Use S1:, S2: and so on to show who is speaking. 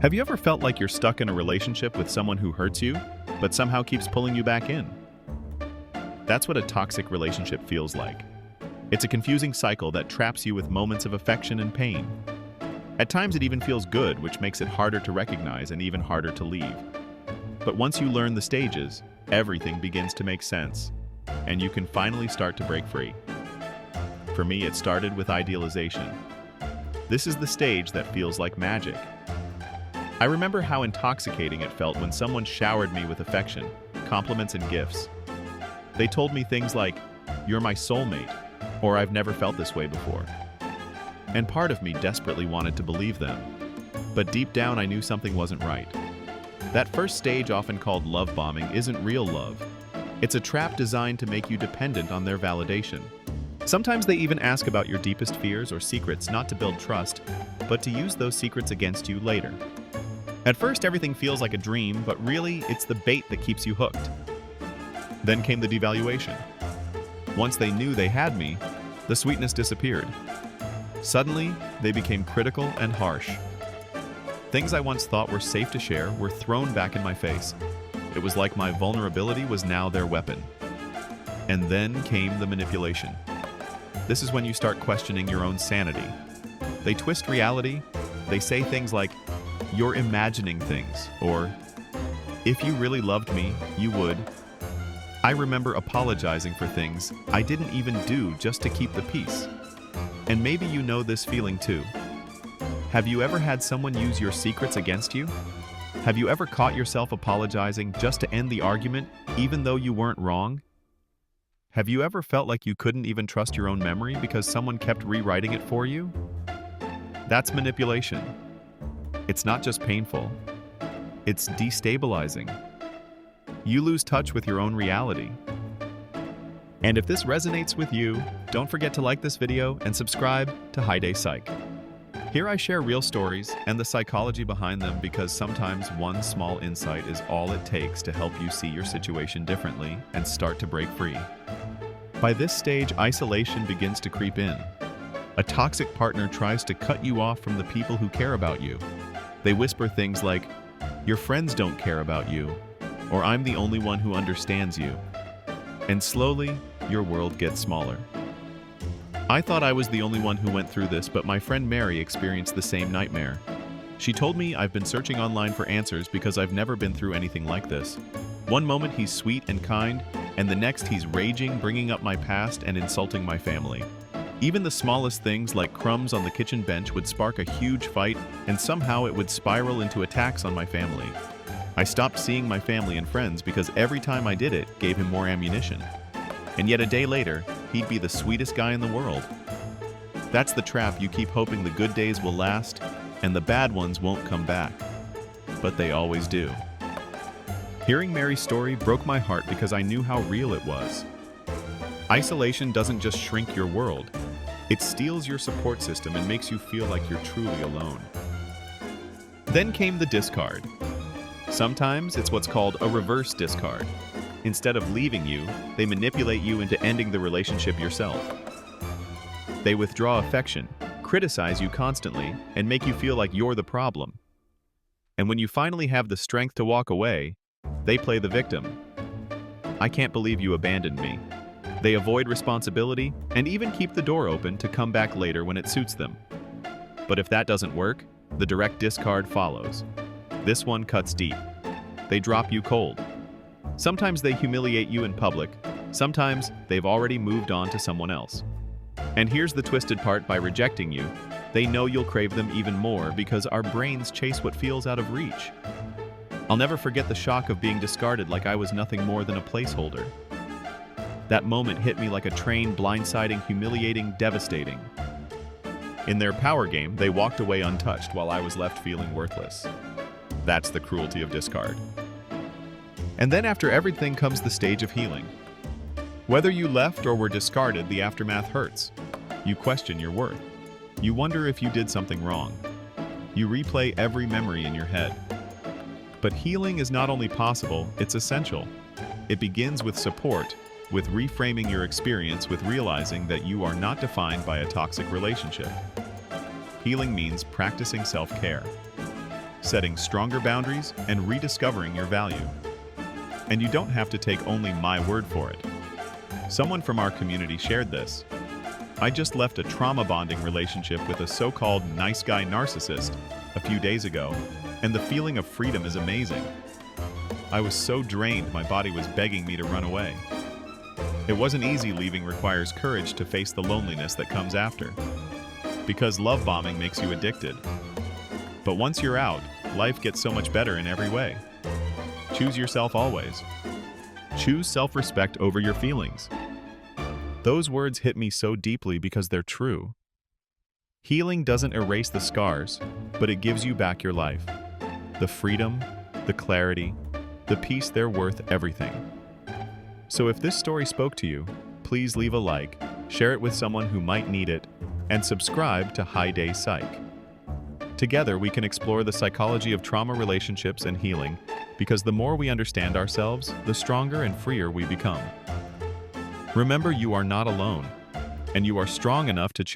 S1: Have you ever felt like you're stuck in a relationship with someone who hurts you, but somehow keeps pulling you back in? That's what a toxic relationship feels like. It's a confusing cycle that traps you with moments of affection and pain. At times it even feels good, which makes it harder to recognize and even harder to leave. But once you learn the stages, everything begins to make sense, and you can finally start to break free. For me, it started with idealization. This is the stage that feels like magic. I remember how intoxicating it felt when someone showered me with affection, compliments, and gifts. They told me things like, "You're my soulmate," or "I've never felt this way before." And part of me desperately wanted to believe them. But deep down, I knew something wasn't right. That first stage, often called love bombing, isn't real love. It's a trap designed to make you dependent on their validation. Sometimes they even ask about your deepest fears or secrets, not to build trust, but to use those secrets against you later. At first, everything feels like a dream, but really, it's the bait that keeps you hooked. Then came the devaluation. Once they knew they had me, the sweetness disappeared. Suddenly, they became critical and harsh. Things I once thought were safe to share were thrown back in my face. It was like my vulnerability was now their weapon. And then came the manipulation. This is when you start questioning your own sanity. They twist reality. They say things like, "You're imagining things," or "If you really loved me, you would." I remember apologizing for things I didn't even do just to keep the peace. And maybe you know this feeling too. Have you ever had someone use your secrets against you? Have you ever caught yourself apologizing just to end the argument, even though you weren't wrong? Have you ever felt like you couldn't even trust your own memory because someone kept rewriting it for you? That's manipulation. It's not just painful, it's destabilizing. You lose touch with your own reality. And if this resonates with you, don't forget to like this video and subscribe to High Day Psych. Here I share real stories and the psychology behind them, because sometimes one small insight is all it takes to help you see your situation differently and start to break free. By this stage, isolation begins to creep in. A toxic partner tries to cut you off from the people who care about you. They whisper things like, "Your friends don't care about you," or "I'm the only one who understands you." And slowly, your world gets smaller. I thought I was the only one who went through this, but my friend Mary experienced the same nightmare. She told me, "I've been searching online for answers because I've never been through anything like this. One moment he's sweet and kind, and the next he's raging, bringing up my past and insulting my family. Even the smallest things like crumbs on the kitchen bench would spark a huge fight, and somehow it would spiral into attacks on my family. I stopped seeing my family and friends because every time I did it gave him more ammunition. And yet a day later, he'd be the sweetest guy in the world." That's the trap. You keep hoping the good days will last and the bad ones won't come back. But they always do. Hearing Mary's story broke my heart because I knew how real it was. Isolation doesn't just shrink your world. It steals your support system and makes you feel like you're truly alone. Then came the discard. Sometimes it's what's called a reverse discard. Instead of leaving you, they manipulate you into ending the relationship yourself. They withdraw affection, criticize you constantly, and make you feel like you're the problem. And when you finally have the strength to walk away, they play the victim. "I can't believe you abandoned me." They avoid responsibility and even keep the door open to come back later when it suits them. But if that doesn't work, the direct discard follows. This one cuts deep. They drop you cold. Sometimes they humiliate you in public. Sometimes they've already moved on to someone else. And here's the twisted part: by rejecting you, they know you'll crave them even more, because our brains chase what feels out of reach. I'll never forget the shock of being discarded like I was nothing more than a placeholder. That moment hit me like a train, blindsiding, humiliating, devastating. In their power game, they walked away untouched while I was left feeling worthless. That's the cruelty of discard. And then after everything comes the stage of healing. Whether you left or were discarded, the aftermath hurts. You question your worth. You wonder if you did something wrong. You replay every memory in your head. But healing is not only possible, it's essential. It begins with support, with reframing your experience, with realizing that you are not defined by a toxic relationship. Healing means practicing self-care. setting stronger boundaries, and rediscovering your value. And you don't have to take only my word for it. Someone from our community shared this. I just left a trauma bonding relationship with a so-called nice guy narcissist a few days ago, and the feeling of freedom is amazing. I was so drained my body was begging me to run away. It wasn't easy. Leaving requires courage to face the loneliness that comes after. Because love bombing makes you addicted. But once you're out, life gets so much better in every way. Choose yourself always. Choose self-respect over your feelings. Those words hit me so deeply because they're true. Healing doesn't erase the scars, but it gives you back your life. The freedom, the clarity, the peace, they're worth everything. So if this story spoke to you, please leave a like, share it with someone who might need it, and subscribe to High Day Psych. Together we can explore the psychology of trauma, relationships, and healing, because the more we understand ourselves, the stronger and freer we become. Remember, you are not alone, and you are strong enough to choose